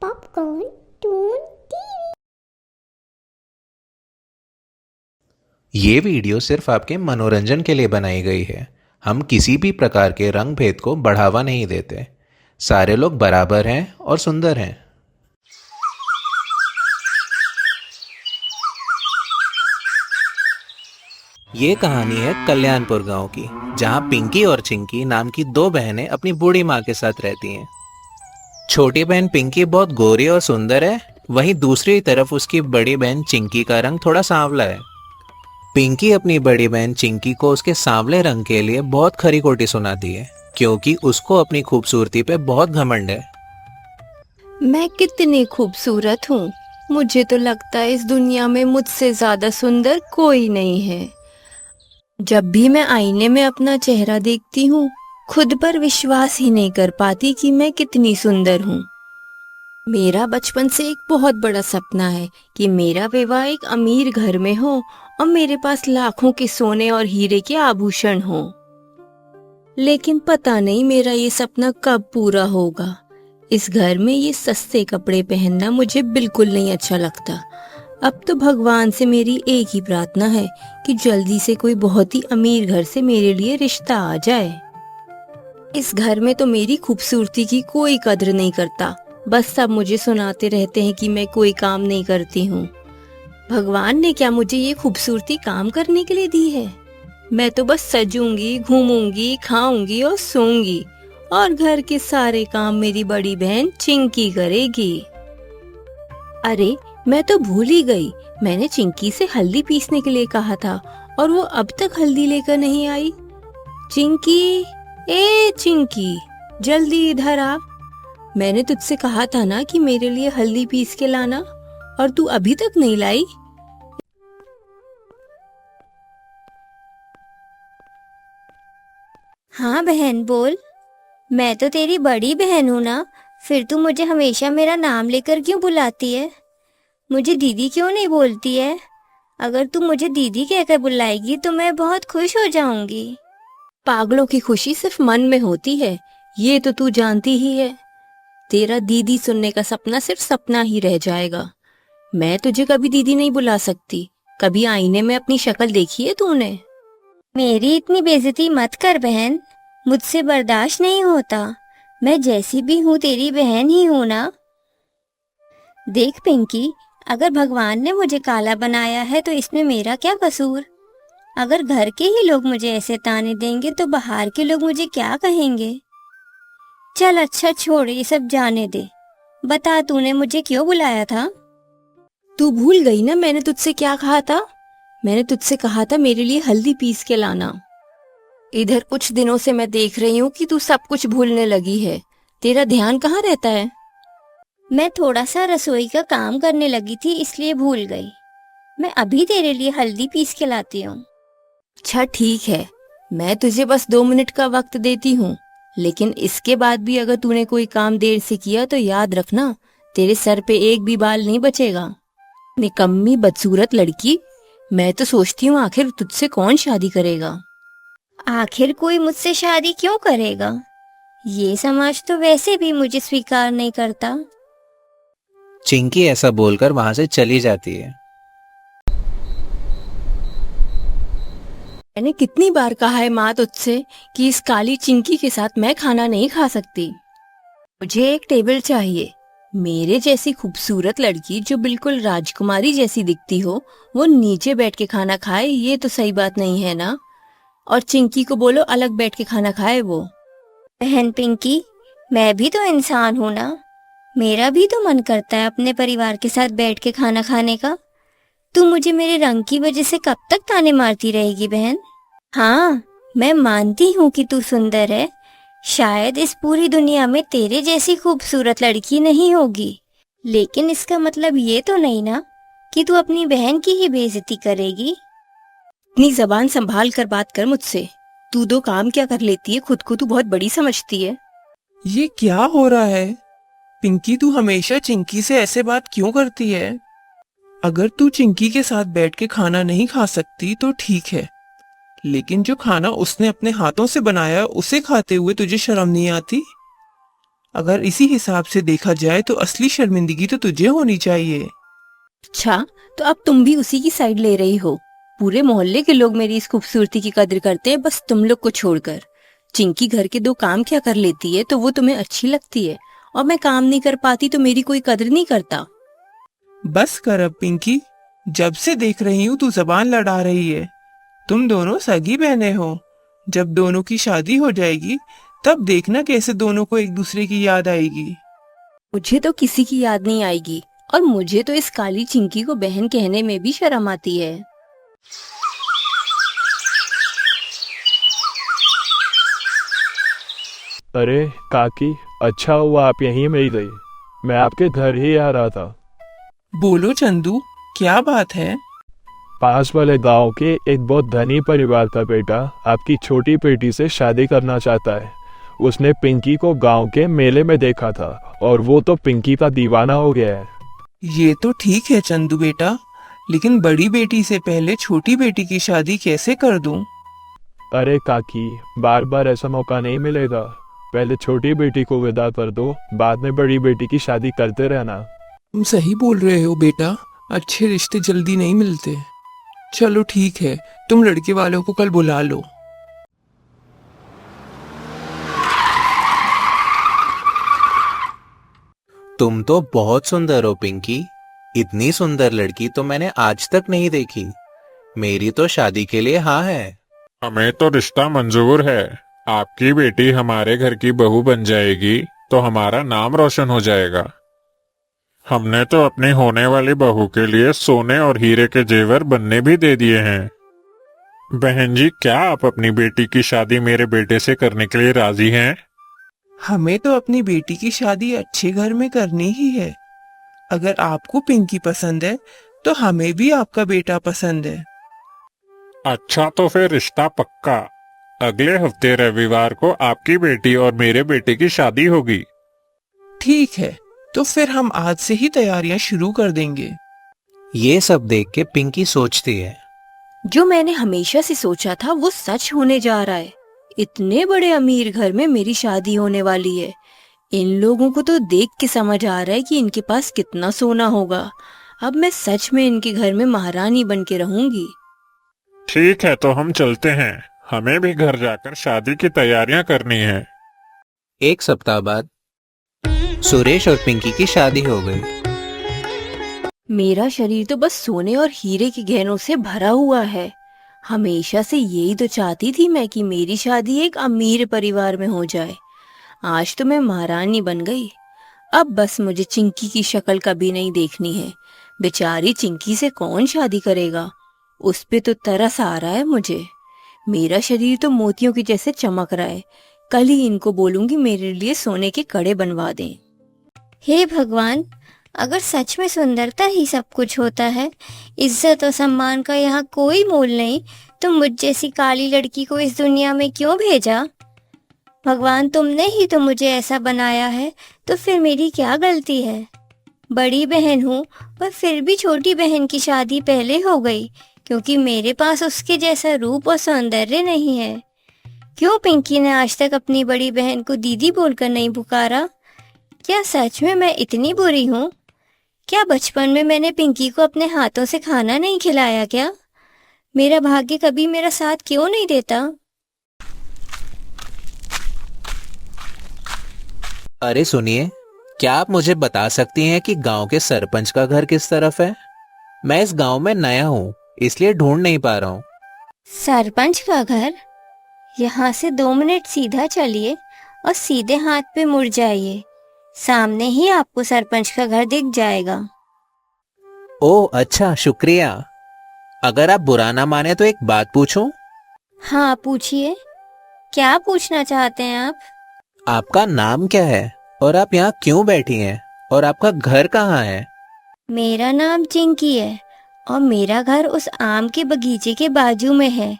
Popcorn Toon TV। ये video सिर्फ आपके मनोरंजन के लिए बनाई गई है। हम किसी भी प्रकार के रंग भेद को बढ़ावा नहीं देते। सारे लोग बराबर हैं और सुंदर हैं। ये कहानी है कल्याणपुर गांव की, जहां पिंकी और चिंकी नाम की दो बहनें अपनी बूढ़ी माँ के साथ रहती हैं। छोटी बहन पिंकी बहुत गोरी और सुंदर है, वहीं दूसरी तरफ उसकी बड़ी बहन चिंकी का रंग थोड़ा सांवला है। पिंकी अपनी बड़ी बहन चिंकी को उसके सांवले रंग के लिए बहुत खरी खोटी सुनाती है, क्योंकि उसको अपनी खूबसूरती पे बहुत घमंड है। मैं कितनी खूबसूरत हूँ। मुझे तो लगता है इस दुनिया में मुझसे ज्यादा सुंदर कोई नहीं है। जब भी मैं आईने में अपना चेहरा देखती हूँ, खुद पर विश्वास ही नहीं कर पाती कि मैं कितनी सुंदर हूँ। मेरा बचपन से एक बहुत बड़ा सपना है कि मेरा विवाह एक अमीर घर में हो और मेरे पास लाखों के सोने और हीरे के आभूषण हो। लेकिन पता नहीं मेरा ये सपना कब पूरा होगा। इस घर में ये सस्ते कपड़े पहनना मुझे बिल्कुल नहीं अच्छा लगता। अब तो भगवान से मेरी एक ही प्रार्थना है कि जल्दी से कोई बहुत ही अमीर घर से मेरे लिए रिश्ता आ जाए। इस घर में तो मेरी खूबसूरती की कोई कद्र नहीं करता। बस सब मुझे सुनाते रहते हैं कि मैं कोई काम नहीं करती हूँ। भगवान ने क्या मुझे ये खूबसूरती काम करने के लिए दी है? मैं तो बस सजूंगी, घूमूंगी, खाऊंगी और सोऊंगी, और घर के सारे काम मेरी बड़ी बहन चिंकी करेगी। अरे, मैं तो भूल ही गई। मैंने चिंकी से हल्दी पीसने के लिए कहा था और वो अब तक हल्दी लेकर नहीं आई। चिंकी, ए चिंकी, जल्दी इधर आ। मैंने तुझसे कहा था ना कि मेरे लिए हल्दी पीस के लाना, और तू अभी तक नहीं लाई। हाँ बहन बोल। मैं तो तेरी बड़ी बहन हूँ ना, फिर तू मुझे हमेशा मेरा नाम लेकर क्यों बुलाती है? मुझे दीदी क्यों नहीं बोलती है? अगर तू मुझे दीदी कहकर बुलाएगी तो मैं बहुत खुश हो जाऊंगी। पागलों की खुशी सिर्फ मन में होती है, ये तो तू जानती ही है। तेरा दीदी सुनने का सपना सिर्फ सपना ही रह जाएगा। मैं तुझे कभी दीदी नहीं बुला सकती। कभी आईने में अपनी शक्ल देखी है तूने? मेरी इतनी बेइज्जती मत कर बहन, मुझसे बर्दाश्त नहीं होता। मैं जैसी भी हूँ तेरी बहन ही हूँ ना। देख पिंकी, अगर भगवान ने मुझे काला बनाया है तो इसमें मेरा क्या कसूर? अगर घर के ही लोग मुझे ऐसे ताने देंगे तो बाहर के लोग मुझे क्या कहेंगे? चल अच्छा छोड़, ये सब जाने दे। बता, तूने मुझे क्यों बुलाया था? तू भूल गई ना मैंने तुझसे क्या कहा था? मैंने तुझसे कहा था मेरे लिए हल्दी पीस के लाना। इधर कुछ दिनों से मैं देख रही हूँ कि तू सब कुछ भूलने लगी है। तेरा ध्यान कहाँ रहता है? मैं थोड़ा सा रसोई का काम करने लगी थी, इसलिए भूल गई। मैं अभी तेरे लिए हल्दी पीस के लाती हूँ। अच्छा ठीक है, मैं तुझे बस 2 मिनट का वक्त देती हूँ, लेकिन इसके बाद भी अगर तूने कोई काम देर से किया तो याद रखना, तेरे सर पे एक भी बाल नहीं बचेगा। निकम्मी बदसूरत लड़की, मैं तो सोचती हूँ आखिर तुझसे कौन शादी करेगा। आखिर कोई मुझसे शादी क्यों करेगा? ये समाज तो वैसे भी मुझे स्वीकार नहीं करता। चिंकी ऐसा बोलकर वहां से चली जाती है। मैंने कितनी बार कहा है माँ तुझसे कि इस काली चिंकी के साथ मैं खाना नहीं खा सकती। मुझे एक टेबल चाहिए। मेरे जैसी खूबसूरत लड़की जो बिल्कुल राजकुमारी जैसी दिखती हो, वो नीचे बैठ के खाना खाए, ये तो सही बात नहीं है ना। और चिंकी को बोलो अलग बैठ के खाना खाए वो। बहन पिंकी, मैं भी तो इंसान हूँ ना। मेरा भी तो मन करता है अपने परिवार के साथ बैठ के खाना खाने का। तू मुझे मेरे रंग की वजह से कब तक ताने मारती रहेगी बहन? हाँ, मैं मानती हूँ कि तू सुंदर है। शायद इस पूरी दुनिया में तेरे जैसी खूबसूरत लड़की नहीं होगी, लेकिन इसका मतलब ये तो नहीं ना कि तू अपनी बहन की ही बेइज्जती करेगी। अपनी जबान संभाल कर बात कर मुझसे। तू 2 काम क्या कर लेती है, खुद को तू बहुत बड़ी समझती है। ये क्या हो रहा है? पिंकी, तू हमेशा चिंकी से ऐसे बात क्यों करती है? अगर तू चिंकी के साथ बैठ के खाना नहीं खा सकती तो ठीक है, लेकिन जो खाना उसने अपने हाथों से बनाया उसे खाते हुए तुझे शर्म नहीं आती? अगर इसी हिसाब से देखा जाए तो असली शर्मिंदगी तो तुझे होनी चाहिए। अच्छा, तो अब तुम भी उसी की साइड ले रही हो। पूरे मोहल्ले के लोग मेरी इस खूबसूरती की कदर करते हैं, बस तुम लोग को छोड़कर। चिंकी घर के 2 काम क्या कर लेती है तो वो तुम्हें अच्छी लगती है, और मैं काम नहीं कर पाती तो मेरी कोई कदर नहीं करता। बस कर अब पिंकी, जब से देख रही हूँ तू जबान लड़ा रही है। तुम दोनों सगी बहनें हो। जब दोनों की शादी हो जाएगी तब देखना कैसे दोनों को एक दूसरे की याद आएगी। मुझे तो किसी की याद नहीं आएगी, और मुझे तो इस काली चिंकी को बहन कहने में भी शर्म आती है। अरे काकी, अच्छा हुआ आप यहीं मिल गई। मैं आपके घर ही आ रहा था। बोलो चंदू, क्या बात है? पास वाले गांव के एक बहुत धनी परिवार का बेटा आपकी छोटी बेटी से शादी करना चाहता है। उसने पिंकी को गांव के मेले में देखा था और वो तो पिंकी का दीवाना हो गया है। ये तो ठीक है चंदू बेटा, लेकिन बड़ी बेटी से पहले छोटी बेटी की शादी कैसे कर दूं? अरे काकी, बार बार ऐसा मौका नहीं मिलेगा। पहले छोटी बेटी को विदा कर दो, बाद में बड़ी बेटी की शादी करते रहना। तुम सही बोल रहे हो बेटा, अच्छे रिश्ते जल्दी नहीं मिलते। चलो ठीक है, तुम लड़के वालों को कल बुला लो। तुम तो बहुत सुंदर हो पिंकी। इतनी सुंदर लड़की तो मैंने आज तक नहीं देखी। मेरी तो शादी के लिए हाँ है। हमें तो रिश्ता मंजूर है। आपकी बेटी हमारे घर की बहू बन जाएगी तो हमारा नाम रोशन हो जाएगा। हमने तो अपनी होने वाली बहू के लिए सोने और हीरे के जेवर बनने भी दे दिए हैं। बहन जी, क्या आप अपनी बेटी की शादी मेरे बेटे से करने के लिए राजी हैं? हमें तो अपनी बेटी की शादी अच्छे घर में करनी ही है। अगर आपको पिंकी पसंद है तो हमें भी आपका बेटा पसंद है। अच्छा, तो फिर रिश्ता पक्का। अगले हफ्ते रविवार को आपकी बेटी और मेरे बेटे की शादी होगी। ठीक है, तो फिर हम आज से ही तैयारियां शुरू कर देंगे। ये सब देख के पिंकी सोचती है, जो मैंने हमेशा से सोचा था वो सच होने जा रहा है। इतने बड़े अमीर घर में मेरी शादी होने वाली है। इन लोगों को तो देख के समझ आ रहा है कि इनके पास कितना सोना होगा। अब मैं सच में इनके घर में महारानी बन के रहूंगी। ठीक है, तो हम चलते हैं। हमें भी घर जाकर शादी की तैयारियां करनी है। 1 सप्ताह बाद सुरेश और पिंकी की शादी हो गई। मेरा शरीर तो बस सोने और हीरे के गहनों से भरा हुआ है। हमेशा से यही तो चाहती थी मैं कि मेरी शादी एक अमीर परिवार में हो जाए। आज तो मैं महारानी बन गई। अब बस मुझे चिंकी की शक्ल कभी नहीं देखनी है। बेचारी चिंकी से कौन शादी करेगा? उस पे तो तरस आ रहा है मुझे। मेरा शरीर तो मोतियों की जैसे चमक रहा है। कल ही इनको बोलूंगी मेरे लिए सोने के कड़े बनवा दें। हे भगवान, अगर सच में सुंदरता ही सब कुछ होता है, इज्जत और सम्मान का यहाँ कोई मोल नहीं, तो मुझ जैसी काली लड़की को इस दुनिया में क्यों भेजा? भगवान, तुमने ही तो मुझे ऐसा बनाया है, तो फिर मेरी क्या गलती है? बड़ी बहन हूँ, पर फिर भी छोटी बहन की शादी पहले हो गई, क्योंकि मेरे पास उसके जैसा रूप और सौंदर्य नहीं है। क्यों पिंकी ने आज तक अपनी बड़ी बहन को दीदी बोलकर नहीं पुकारा? क्या सच में मैं इतनी बुरी हूँ? क्या बचपन में मैंने पिंकी को अपने हाथों से खाना नहीं खिलाया क्या? मेरा भाग्य कभी मेरा साथ क्यों नहीं देता? अरे सुनिए, क्या आप मुझे बता सकती हैं कि गांव के सरपंच का घर किस तरफ है? मैं इस गांव में नया हूँ, इसलिए ढूंढ नहीं पा रहा हूँ। सरपंच का घर? यहाँ से 2 मिनट सीधा चलिए और सीधे हाथ पे मुड़ जाइए। सामने ही आपको सरपंच का घर दिख जाएगा। ओह अच्छा, शुक्रिया। अगर आप बुरा ना माने तो एक बात पूछूं? हाँ पूछिए, क्या पूछना चाहते हैं आप? आपका नाम क्या है और आप यहाँ क्यों बैठी हैं और आपका घर कहाँ है? मेरा नाम चिंकी है और मेरा घर उस आम के बगीचे के बाजू में है।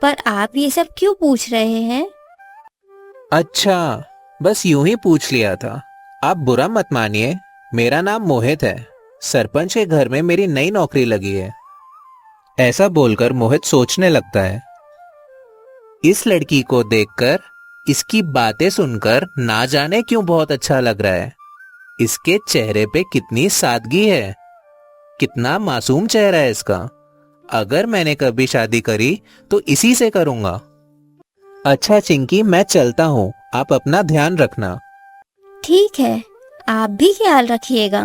पर आप ये सब क्यों पूछ रहे हैं? अच्छा, बस यूं ही पूछ लिया था। आप बुरा मत मानिए, मेरा नाम मोहित है। सरपंच के घर में मेरी नई नौकरी लगी है। ऐसा बोलकर मोहित सोचने लगता है। इस लड़की को देखकर इसकी बातें सुनकर ना जाने क्यों बहुत अच्छा लग रहा है। इसके चेहरे पे कितनी सादगी है, कितना मासूम चेहरा है इसका। अगर मैंने कभी शादी करी तो इसी से करूंगा। अच्छा चिंकी, मैं चलता हूँ, आप अपना ध्यान रखना। ठीक है, आप भी ख्याल रखिएगा।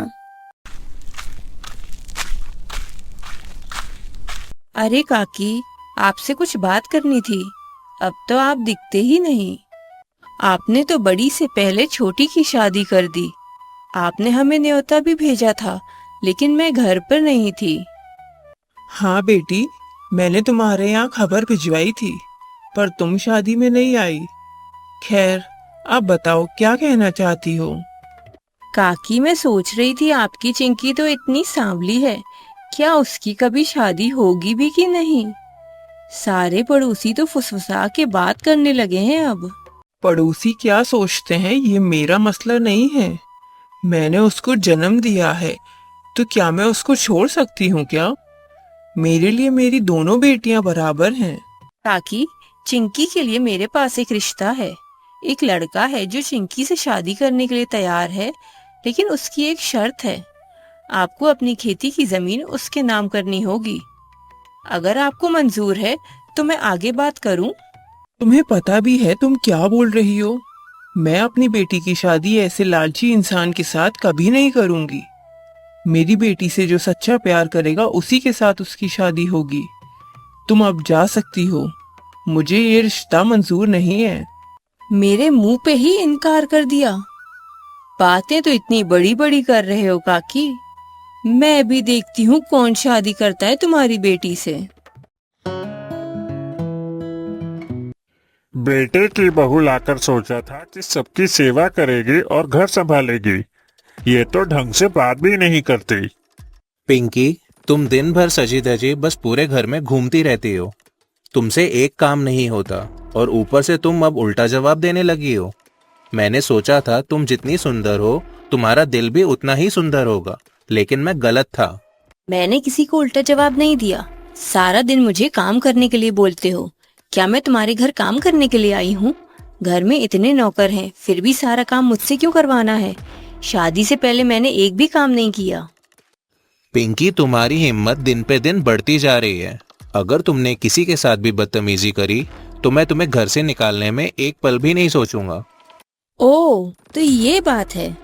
अरे काकी, आपसे कुछ बात करनी थी। अब तो आप दिखते ही नहीं। आपने तो बड़ी से पहले छोटी की शादी कर दी। आपने हमें न्योता भी भेजा था, लेकिन मैं घर पर नहीं थी। हाँ बेटी, मैंने तुम्हारे यहाँ खबर भिजवाई थी, पर तुम शादी में नहीं आई। खैर, अब बताओ क्या कहना चाहती हो। काकी, मैं सोच रही थी आपकी चिंकी तो इतनी सांवली है, क्या उसकी कभी शादी होगी भी कि नहीं। सारे पड़ोसी तो फुसफुसा के बात करने लगे हैं अब। पड़ोसी क्या सोचते हैं ये मेरा मसला नहीं है। मैंने उसको जन्म दिया है, तो क्या मैं उसको छोड़ सकती हूँ क्या? मेरे लिए मेरी दोनों बेटियां बराबर हैं। काकी, चिंकी के लिए मेरे पास एक रिश्ता है। एक लड़का है जो चिंकी से शादी करने के लिए तैयार है, लेकिन उसकी एक शर्त है। आपको अपनी खेती की जमीन उसके नाम करनी होगी। अगर आपको मंजूर है तो मैं आगे बात करूं। तुम्हें पता भी है तुम क्या बोल रही हो? मैं अपनी बेटी की शादी ऐसे लालची इंसान के साथ कभी नहीं करूंगी। मेरी बेटी से जो सच्चा प्यार करेगा उसी के साथ उसकी शादी होगी। तुम अब जा सकती हो, मुझे ये रिश्ता मंजूर नहीं है। मेरे मुंह पे ही इनकार कर दिया। बातें तो इतनी बड़ी बड़ी कर रहे हो काकी। मैं भी देखती हूँ कौन शादी करता है तुम्हारी बेटी से। बेटे की बहू लाकर सोचा था कि सबकी सेवा करेगी और घर संभालेगी। ये तो ढंग से बात भी नहीं करती। पिंकी, तुम दिन भर सजी धजी बस पूरे घर में घूमती रहती हो। तुमसे एक काम नहीं होता और ऊपर से तुम अब उल्टा जवाब देने लगी हो। मैंने सोचा था तुम जितनी सुंदर हो तुम्हारा दिल भी उतना ही सुंदर होगा, लेकिन मैं गलत था। मैंने किसी को उल्टा जवाब नहीं दिया। सारा दिन मुझे काम करने के लिए बोलते हो। क्या मैं तुम्हारे घर काम करने के लिए आई हूँ? घर में इतने नौकर हैं, फिर भी सारा काम मुझसे क्यों करवाना है? शादी से पहले मैंने एक भी काम नहीं किया। पिंकी, तुम्हारी हिम्मत दिन पे दिन बढ़ती जा रही है। अगर तुमने किसी के साथ भी बदतमीजी करी तो मैं तुम्हें घर से निकालने में एक पल भी नहीं सोचूंगा। ओह, तो ये बात है।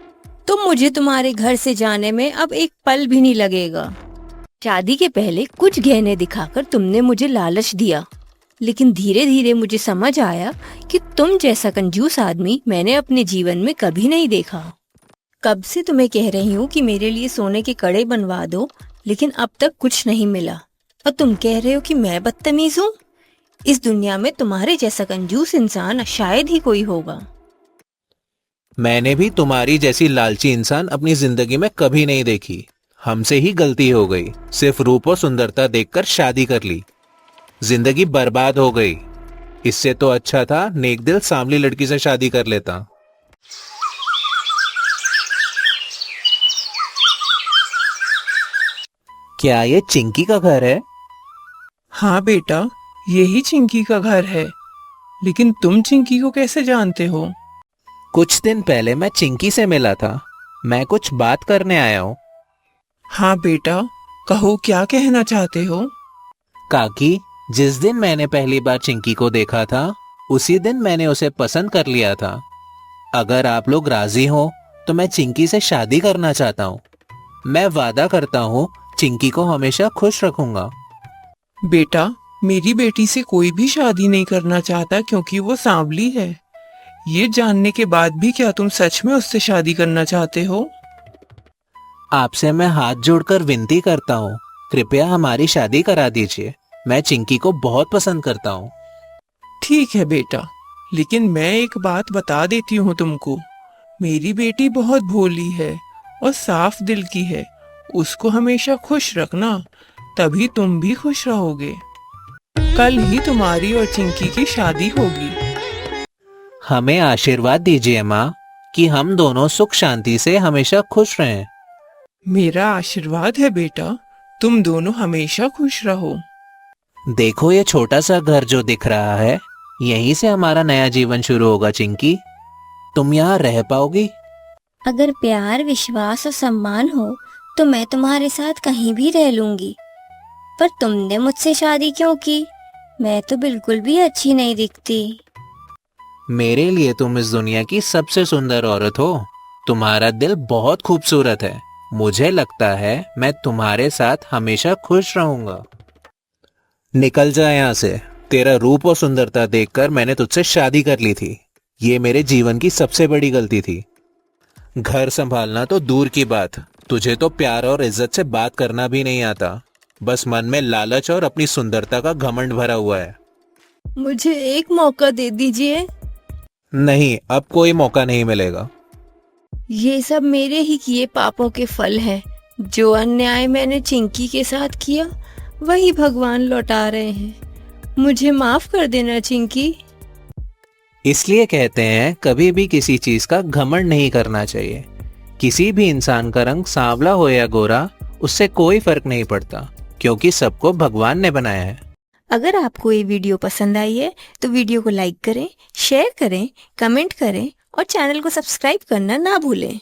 तो मुझे तुम्हारे घर से जाने में अब एक पल भी नहीं लगेगा। शादी के पहले कुछ गहने दिखाकर तुमने मुझे लालच दिया, लेकिन धीरे धीरे मुझे समझ आया कि तुम जैसा कंजूस आदमी मैंने अपने जीवन में कभी नहीं देखा। कब से तुम्हें कह रही हूँ कि मेरे लिए सोने के कड़े बनवा दो, लेकिन अब तक कुछ नहीं मिला, और तुम कह रहे हो कि मैं बदतमीज हूँ। इस दुनिया में तुम्हारे जैसा कंजूस इंसान शायद ही कोई होगा। मैंने भी तुम्हारी जैसी लालची इंसान अपनी जिंदगी में कभी नहीं देखी। हमसे ही गलती हो गई, सिर्फ रूप और सुंदरता देखकर शादी कर ली। जिंदगी बर्बाद हो गई। इससे तो अच्छा था नेक दिल सांवली लड़की से शादी कर लेता। क्या ये चिंकी का घर है? हाँ बेटा, यही चिंकी का घर है। लेकिन तुम चिंकी को कैसे जानते हो? कुछ दिन पहले मैं चिंकी से मिला था। मैं कुछ बात करने आया हूँ। हाँ बेटा, कहो क्या कहना चाहते हो? काकी, जिस दिन मैंने पहली बार चिंकी को देखा था उसी दिन मैंने उसे पसंद कर लिया था। अगर आप लोग राजी हो तो मैं चिंकी से शादी करना चाहता हूँ। मैं वादा करता हूँ चिंकी को हमेशा खुश रखूंगा। बेटा, मेरी बेटी से कोई भी शादी नहीं करना चाहता क्योंकि वो सांवली है। ये जानने के बाद भी क्या तुम सच में उससे शादी करना चाहते हो? आपसे मैं हाथ जोड़कर विनती करता हूँ, कृपया हमारी शादी करा दीजिए। मैं चिंकी को बहुत पसंद करता हूँ। ठीक है बेटा, लेकिन मैं एक बात बता देती हूँ तुमको। मेरी बेटी बहुत भोली है और साफ दिल की है। उसको हमेशा खुश रखना, तभी तुम भी खुश रहोगे। कल ही तुम्हारी और चिंकी की शादी होगी। हमें आशीर्वाद दीजिए माँ कि हम दोनों सुख शांति से हमेशा खुश रहें। मेरा आशीर्वाद है बेटा, तुम दोनों हमेशा खुश रहो। देखो ये छोटा सा घर जो दिख रहा है, यहीं से हमारा नया जीवन शुरू होगा चिंकी। तुम यहाँ रह पाओगी? अगर प्यार, विश्वास और सम्मान हो तो मैं तुम्हारे साथ कहीं भी रह लूंगी। पर तुमने मुझसे शादी क्यों की? मैं तो बिल्कुल भी अच्छी नहीं दिखती। मेरे लिए तुम इस दुनिया की सबसे सुंदर औरत हो। तुम्हारा दिल बहुत खूबसूरत है। मुझे लगता है मैं तुम्हारे साथ हमेशा खुश रहूंगा। निकल जा यहाँ से। तेरा रूप और सुंदरता देखकर मैंने तुझसे शादी कर ली थी। ये मेरे जीवन की सबसे बड़ी गलती थी। घर संभालना तो दूर की बात, तुझे तो प्यार और इज्जत से बात करना भी नहीं आता। बस मन में लालच और अपनी सुंदरता का घमंड भरा हुआ है। मुझे एक मौका दे दीजिए। नहीं, अब कोई मौका नहीं मिलेगा। ये सब मेरे ही किए पापों के फल हैं। जो अन्याय मैंने चिंकी के साथ किया वही भगवान लौटा रहे हैं। मुझे माफ कर देना चिंकी। इसलिए कहते हैं कभी भी किसी चीज का घमंड नहीं करना चाहिए। किसी भी इंसान का रंग सांवला हो या गोरा, उससे कोई फर्क नहीं पड़ता, क्योंकि सबको भगवान ने बनाया है। अगर आपको ये वीडियो पसंद आई है तो वीडियो को लाइक करें, शेयर करें, कमेंट करें और चैनल को सब्सक्राइब करना ना भूलें।